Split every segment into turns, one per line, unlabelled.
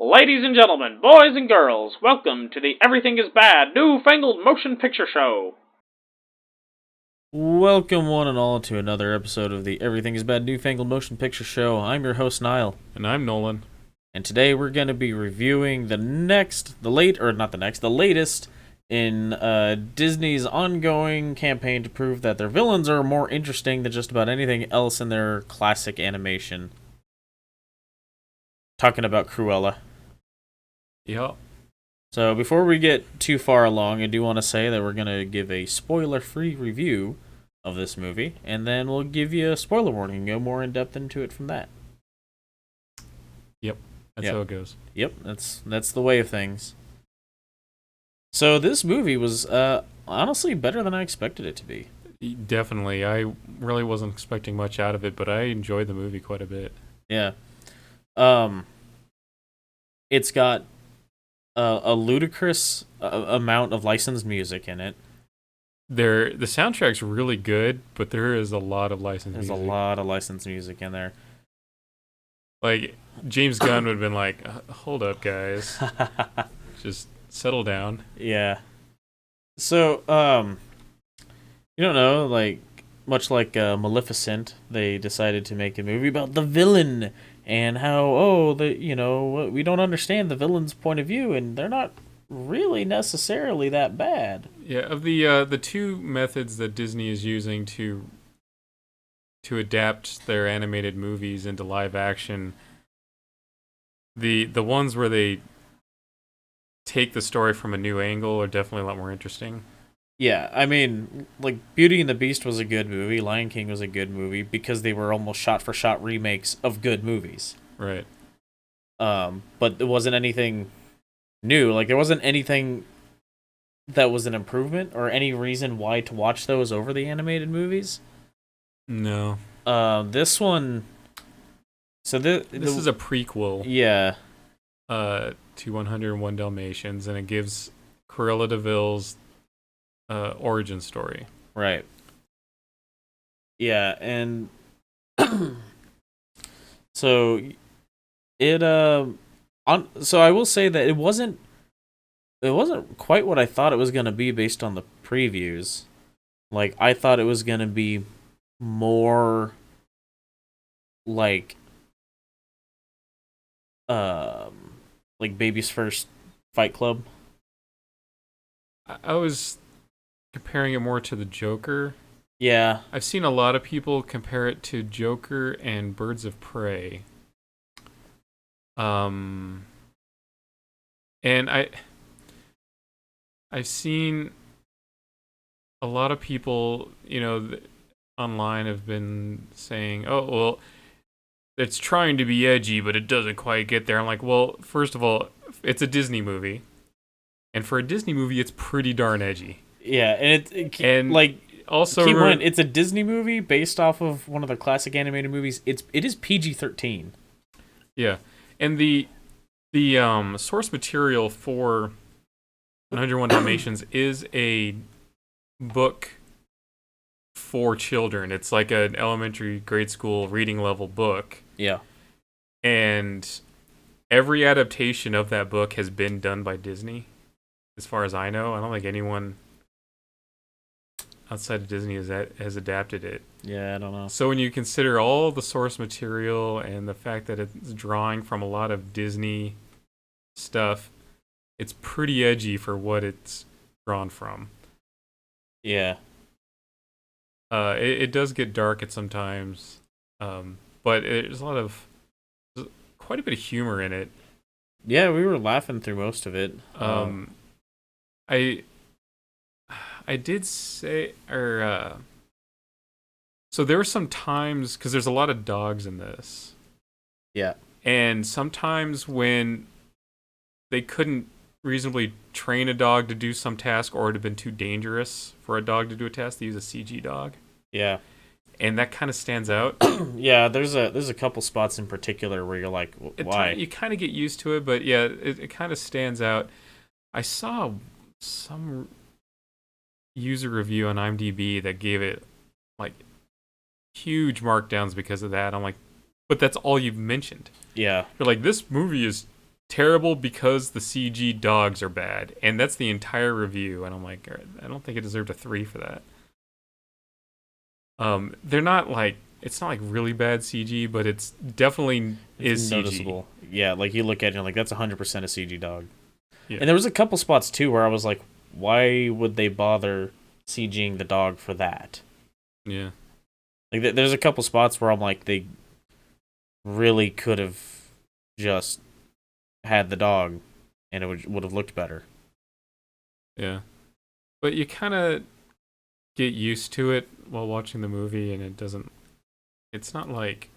Ladies and gentlemen, boys and girls, welcome to the Everything is Bad New Fangled Motion Picture Show.
Welcome, one and all, to another episode of the Everything is Bad Newfangled Motion Picture Show. I'm your host, Niall.
And I'm Nolan.
And today we're going to be reviewing the latest in Disney's ongoing campaign to prove that their villains are more interesting than just about anything else in their classic animation. Talking about Cruella.
Yep.
So before we get too far along, I do want to say that we're going to give a spoiler-free review of this movie, and then we'll give you a spoiler warning and go more in-depth into it from that.
Yep. That's how it goes.
Yep, that's the way of things. So this movie was honestly better than I expected it to be.
Definitely. I really wasn't expecting much out of it, but I enjoyed the movie quite a bit.
Yeah. It's got a ludicrous amount of licensed music in it.
The soundtrack's really good, but there is a lot of licensed music.
There's a lot of licensed music in there.
Like, James Gunn would have been like, hold up, guys. Just settle down.
Yeah. So, you don't know, like, much like Maleficent, they decided to make a movie about the villain and how, we don't understand the villain's point of view, and they're not really necessarily that bad.
Yeah, of the two methods that Disney is using to adapt their animated movies into live action, the ones where they take the story from a new angle are definitely a lot more interesting.
Yeah, I mean, like, Beauty and the Beast was a good movie, Lion King was a good movie, because they were almost shot-for-shot remakes of good movies.
Right.
But there wasn't anything new. Like, there wasn't anything that was an improvement or any reason why to watch those over the animated movies.
No.
This one... So this
is a prequel.
Yeah.
To 101 Dalmatians, and it gives Cruella DeVille's origin story.
Right. Yeah, and so it so I will say that it wasn't quite what I thought it was going to be based on the previews. Like, I thought it was going to be more like Baby's First Fight Club.
I was comparing it more to the Joker.
Yeah.
I've seen a lot of people compare it to Joker and Birds of Prey. And I've seen a lot of people, online have been saying, "Oh, well, it's trying to be edgy, but it doesn't quite get there." I'm like, well, first of all, it's a Disney movie. And for a Disney movie, it's pretty darn edgy.
Yeah, and
also
keep in mind, it's a Disney movie based off of one of the classic animated movies. It is PG-13.
Yeah, and the source material for 101 Dalmatians is a book for children. It's like an elementary grade school reading level book.
Yeah,
and every adaptation of that book has been done by Disney. As far as I know, I don't think anyone outside of Disney has adapted it.
Yeah, I don't know.
So when you consider all the source material and the fact that it's drawing from a lot of Disney stuff, it's pretty edgy for what it's drawn from.
Yeah.
It does get dark at sometimes, but there's quite a bit of humor in it.
Yeah, we were laughing through most of it.
I did say, so there were some times, because there's a lot of dogs in this.
Yeah.
And sometimes when they couldn't reasonably train a dog to do some task, or it would have been too dangerous for a dog to do a task, they use a CG dog.
Yeah.
And that kind of stands out.
Yeah, there's a couple spots in particular where you're like, why?
You kind of get used to it, but yeah, it kind of stands out. I saw some user review on IMDb that gave it like huge markdowns because of that. I'm like, but that's all you've mentioned.
Yeah.
You're like, this movie is terrible because the CG dogs are bad, and that's the entire review. And I'm like, I don't think it deserved a 3 for that. They're not like, it's not like really bad CG, but it's definitely is
noticeable.
CG.
Yeah, like you look at it and you're like, that's 100% a CG dog.
Yeah.
And there was a couple spots too where I was like, why would they bother CGing the dog for that?
Yeah.
Like there's a couple spots where I'm like, they really could have just had the dog and it would have looked better.
Yeah. But you kind of get used to it while watching the movie, and it's not like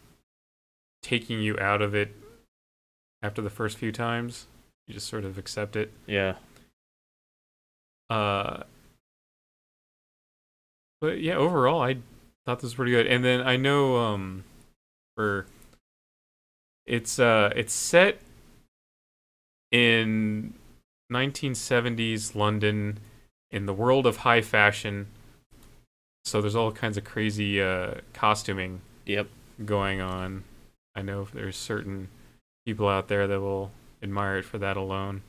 taking you out of it after the first few times. You just sort of accept it.
Yeah.
But yeah, overall, I thought this was pretty good. And then I know for it's set in 1970s London in the world of high fashion. So there's all kinds of crazy costuming going on. I know there's certain people out there that will admire it for that alone.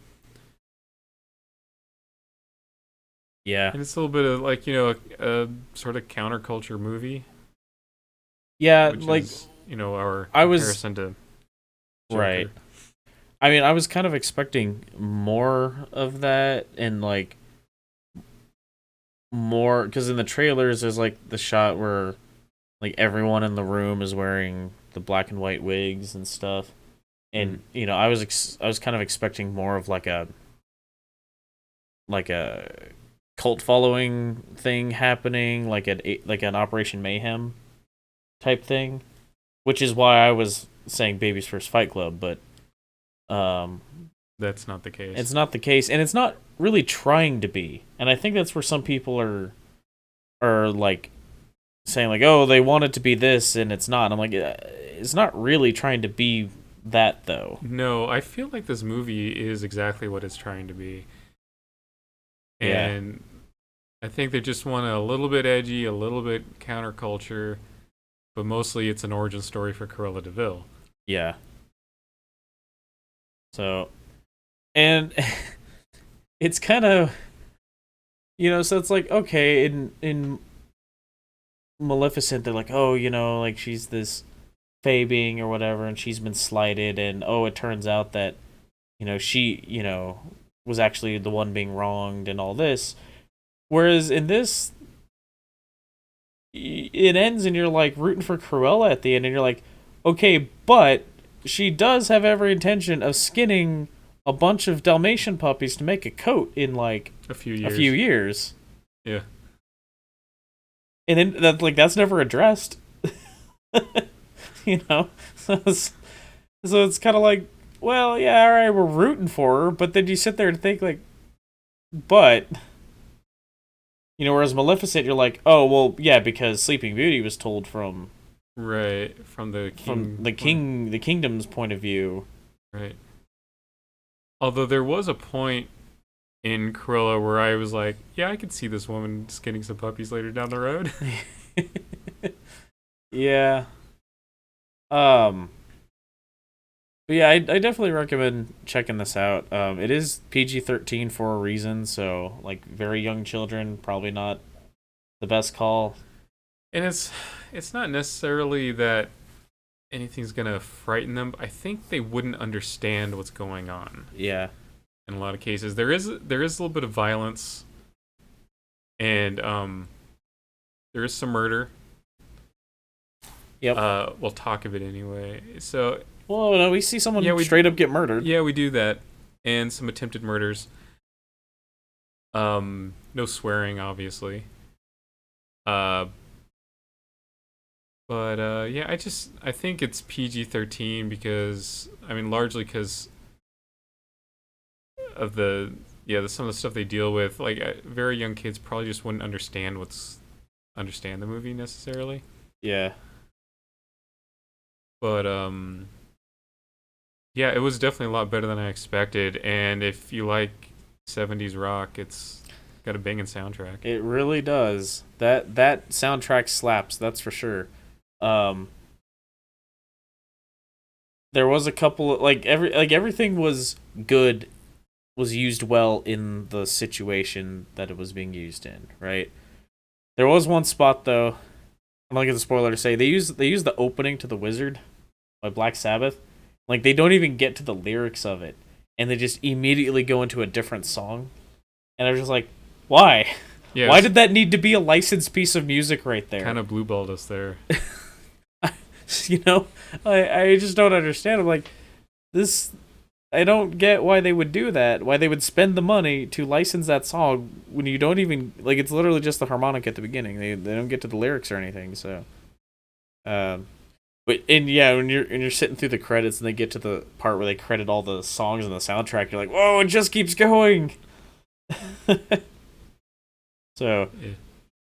Yeah.
And it's a little bit of like, a sort of counterculture movie.
Yeah,
which
like
is, our
I was
comparison to Joker.
right. I mean, I was kind of expecting more of that and like more because in the trailers there's like the shot where like everyone in the room is wearing the black and white wigs and stuff. And I was kind of expecting more of like a cult following thing happening, like an Operation Mayhem type thing, which is why I was saying Baby's First Fight Club, but
that's not the case.
It's not the case, and it's not really trying to be. And I think that's where some people are like saying like, oh, they want it to be this and it's not. And I'm like, it's not really trying to be that though.
No, I feel like this movie is exactly what it's trying to be. And I think they just want a little bit edgy, a little bit counterculture, but mostly it's an origin story for Cruella de Vil.
Yeah. So, and it's kind of, so it's like, okay, in Maleficent, they're like, oh, like she's this fae being or whatever, and she's been slighted, and oh, it turns out that, she, was actually the one being wronged and all this. Whereas in this, it ends and you're like rooting for Cruella at the end, and you're like, okay, but she does have every intention of skinning a bunch of Dalmatian puppies to make a coat in like
a few years. Yeah.
And then that's never addressed. So it's kind of like, well, yeah, all right, we're rooting for her, but then you sit there and think like, but whereas Maleficent, you're like, oh well, yeah, because Sleeping Beauty was told from
the
kingdom's point of view,
right. Although there was a point in Cruella where I was like, yeah, I could see this woman skinning some puppies later down the road.
Yeah. But yeah, I definitely recommend checking this out. It is PG-13 for a reason, so like very young children, probably not the best call.
And it's not necessarily that anything's gonna frighten them. I think they wouldn't understand what's going on.
Yeah.
In a lot of cases, there is a little bit of violence, and there is some murder.
Yep.
We'll talk of it anyway. So.
Well, no, we see someone straight up get murdered.
Yeah, we do that, and some attempted murders. No swearing, obviously. But yeah, I think it's PG-13 because largely because of some of the stuff they deal with. Like very young kids probably just wouldn't understand the movie necessarily.
Yeah.
But yeah, it was definitely a lot better than I expected. And if you like 70s rock, it's got a banging soundtrack.
It really does. That soundtrack slaps, that's for sure. there was a couple of, everything was good, was used well in the situation that it was being used in, right? There was one spot though. I'm not gonna get the spoiler to say they use the opening to The Wizard by Black Sabbath. Like they don't even get to the lyrics of it, and they just immediately go into a different song. And I was just like, why?
Yeah,
Why did that need to be a licensed piece of music right there?
kind of blueballed us there.
You know, I just don't understand. I'm like, this. I don't get why they would do that. Why they would spend the money to license that song when you don't even like. It's literally just the harmonic at the beginning. They don't get to the lyrics or anything. So, but yeah, when you're sitting through the credits and they get to the part where they credit all the songs in the soundtrack, you're like, whoa, it just keeps going. So,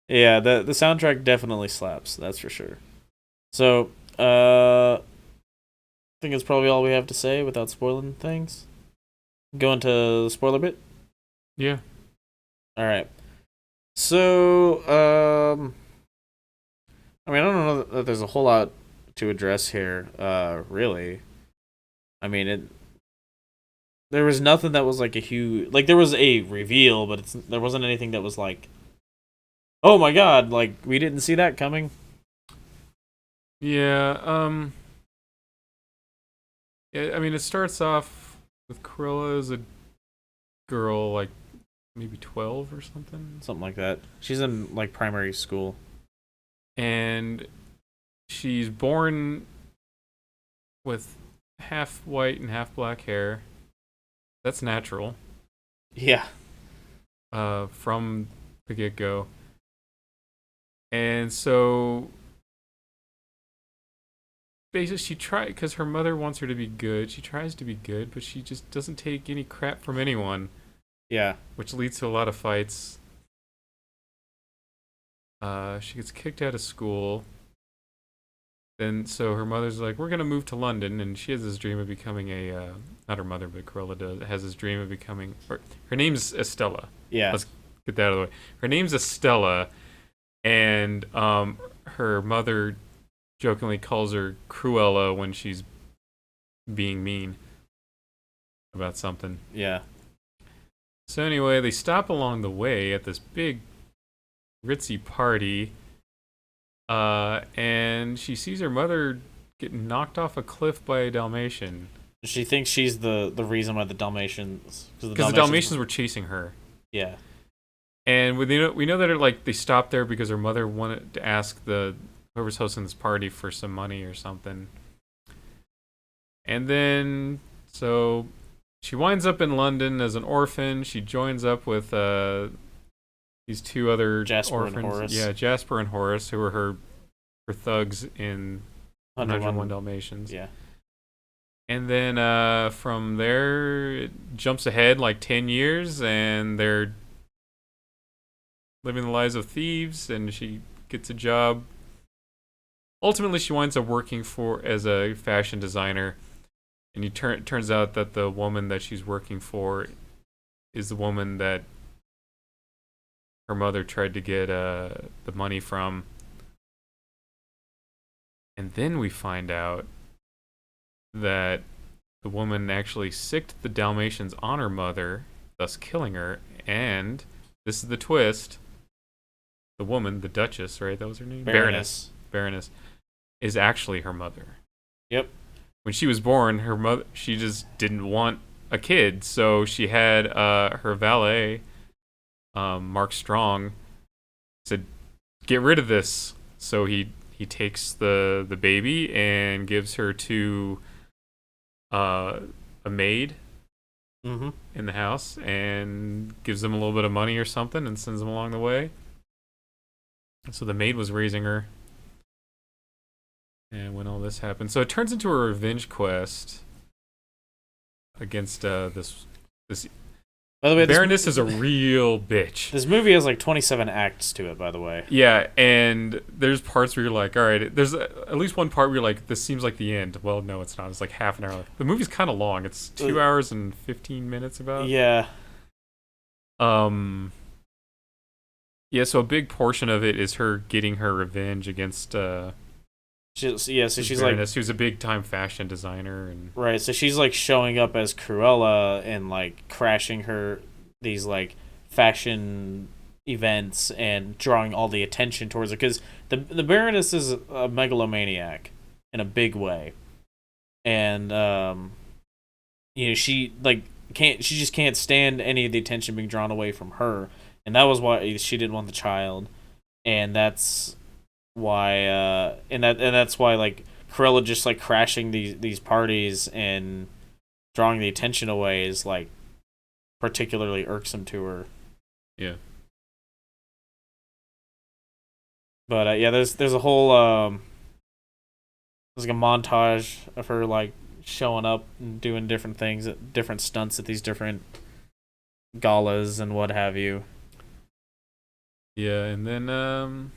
yeah, the soundtrack definitely slaps. That's for sure. So, I think it's probably all we have to say without spoiling things. Go into the spoiler bit?
Yeah.
Alright. So, I mean, I don't know that there's a whole lot to address here, really. I mean, there was nothing that was like a huge... Like, there was a reveal, but there wasn't anything that was like, oh my god, like, we didn't see that coming.
Yeah, I mean, it starts off with Cruella as a girl, like, maybe 12 or something.
Something like that. She's in, like, primary school.
And she's born with half white and half black hair. That's natural.
Yeah.
From the get-go. And so basically she tried, because her mother wants her to be good, she tries to be good, but she just doesn't take any crap from anyone.
Yeah.
Which leads to a lot of fights. She gets kicked out of school. Then, so her mother's like, we're going to move to London, and she has this dream of becoming a, not her mother, but Cruella does, has this dream of becoming, her name's Estella.
Yeah.
Let's get that out of the way. Her name's Estella, and her mother jokingly calls her Cruella when she's being mean about something.
Yeah.
So anyway, they stop along the way at this big ritzy party, and she sees her mother get knocked off a cliff by a Dalmatian.
She thinks she's the reason why the Dalmatians...
Because the Dalmatians were chasing her.
Yeah.
And we know that they stopped there because her mother wanted to ask whoever's hosting this party for some money or something. And then, so she winds up in London as an orphan. She joins up with these two other
Jasper
orphans.
and Horace.
Yeah, Jasper and Horace, who were her thugs in 101 Dalmatians.
Yeah.
And then from there, it jumps ahead like 10 years, and they're living the lives of thieves, and she gets a job. Ultimately, she winds up working as a fashion designer, and it turns out that the woman that she's working for is the woman that her mother tried to get the money from. And then we find out that the woman actually sicked the Dalmatians on her mother, thus killing her, and this is the twist. The woman, the Duchess, right? That was her name? Baroness, is actually her mother.
Yep.
When she was born, her mother, she just didn't want a kid, so she had her valet, Mark Strong, said, "Get rid of this." So he takes the baby and gives her to a maid
Mm-hmm.
in the house, and gives them a little bit of money or something, and sends them along the way. So the maid was raising her. And when all this happened, so it turns into a revenge quest against this.
By the way,
Baroness is a real bitch.
This movie has like 27 acts to it, by the way.
Yeah, and there's parts where you're like, all right, there's at least one part where you're like, this seems like the end. Well, no, it's not. It's like half an hour. The movie's kind of long. It's 2 hours and 15 minutes about.
Yeah.
Yeah, so a big portion of it is her getting her revenge against
So she's
Baroness, who's a big time fashion designer, and
right. So she's like showing up as Cruella and like crashing these like fashion events and drawing all the attention towards it because the Baroness is a megalomaniac in a big way, and she like she just can't stand any of the attention being drawn away from her, and that was why she didn't want the child, and that's why that's why like Cruella just like crashing these parties and drawing the attention away is like particularly irksome to her.
yeah.
But there's a whole there's like a montage of her like showing up and doing different things, different stunts at these different galas and what have you.
Yeah, and then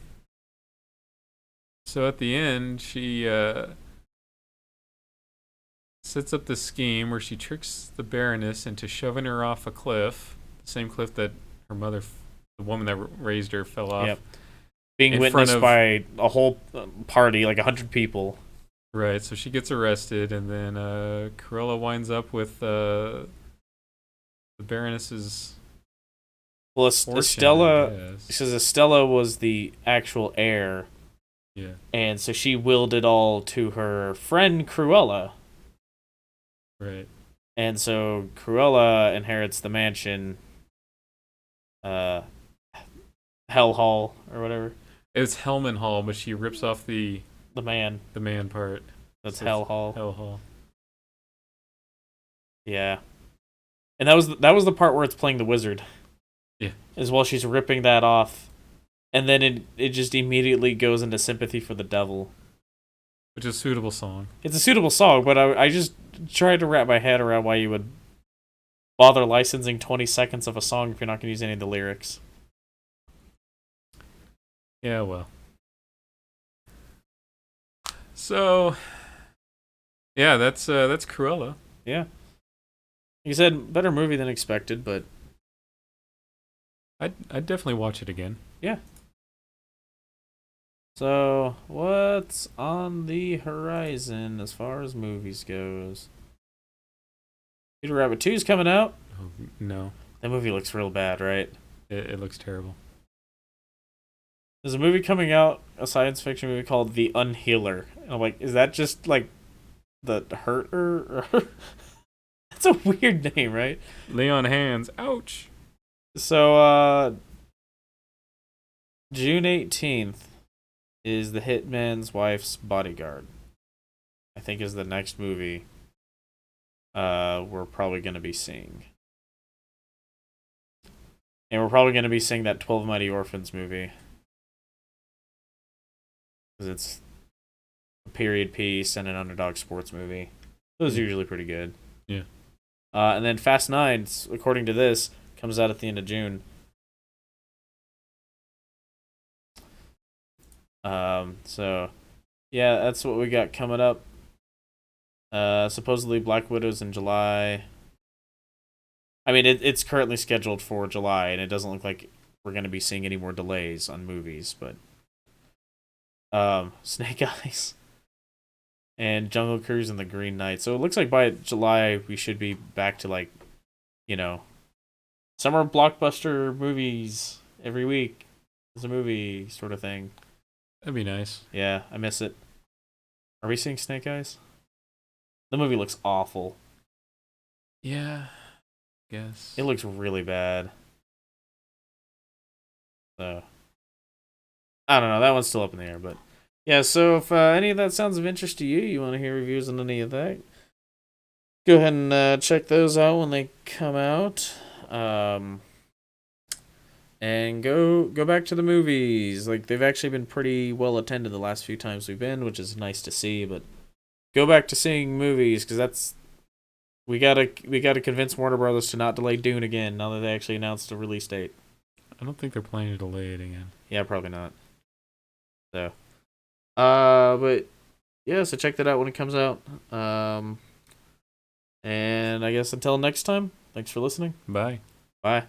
so at the end she sets up this scheme where she tricks the Baroness into shoving her off a cliff, the same cliff that her mother, the woman that raised her, fell off.
Yep. Being
in
witnessed
front of-
by a whole party, like 100 people.
Right, so she gets arrested, and then Cruella winds up with the Baroness's
Well,
fortune,
Estella,
I guess.
says Estella was the actual heir,
Yeah,
and so she willed it all to her friend Cruella,
right.
and so Cruella inherits the mansion, Hell Hall or whatever.
It's Hellman Hall, but she rips off the
The man.
part.
That's
So
Hell
it's
Hall.
Hell Hall.
Yeah, and that was the part where it's playing the wizard.
Yeah.
Is while she's ripping that off, and then it just immediately goes into sympathy for the devil.
Which is a suitable song.
It's a suitable song, but I just tried to wrap my head around why you would bother licensing 20 seconds of a song if you're not going to use any of the lyrics.
Yeah, well. So, yeah, that's Cruella.
Yeah. Like you said, better movie than expected, but
I'd definitely watch it again.
yeah. So, what's on the horizon as far as movies goes? Peter Rabbit 2's coming out.
Oh, no,
That movie looks real bad, right?
it looks terrible.
There's a movie coming out, a science fiction movie called The Unhealer. And I'm like, is that just like the Hurter? That's a weird name, right?
Leon Hands, ouch.
So, June 18th is The Hitman's Wife's Bodyguard. I think is the next movie we're probably going to be seeing. And we're probably going to be seeing that 12 Mighty Orphans movie. Because it's a period piece and an underdog sports movie. Those are usually pretty good.
Yeah.
And then Fast 9, according to this, comes out at the end of June. So, yeah, that's what we got coming up. Supposedly Black Widow's in July. I mean, it's currently scheduled for July, and it doesn't look like we're going to be seeing any more delays on movies, but Snake Eyes and Jungle Cruise and The Green Knight. So it looks like by July we should be back to like, summer blockbuster movies every week. It's a movie sort of thing.
That'd be nice.
Yeah, I miss it. Are we seeing Snake Eyes? The movie looks awful.
Yeah, guess.
It looks really bad. So, I don't know. That one's still up in the air, but yeah. So if any of that sounds of interest to you, you want to hear reviews on any of that, go ahead and check those out when they come out. And go back to the movies. Like they've actually been pretty well attended the last few times we've been, which is nice to see. But go back to seeing movies because we gotta convince Warner Brothers to not delay Dune again now that they actually announced a release date.
I don't think they're planning to delay it again.
Yeah, probably not. So, but yeah, so check that out when it comes out. And I guess until next time, thanks for listening.
Bye.
Bye.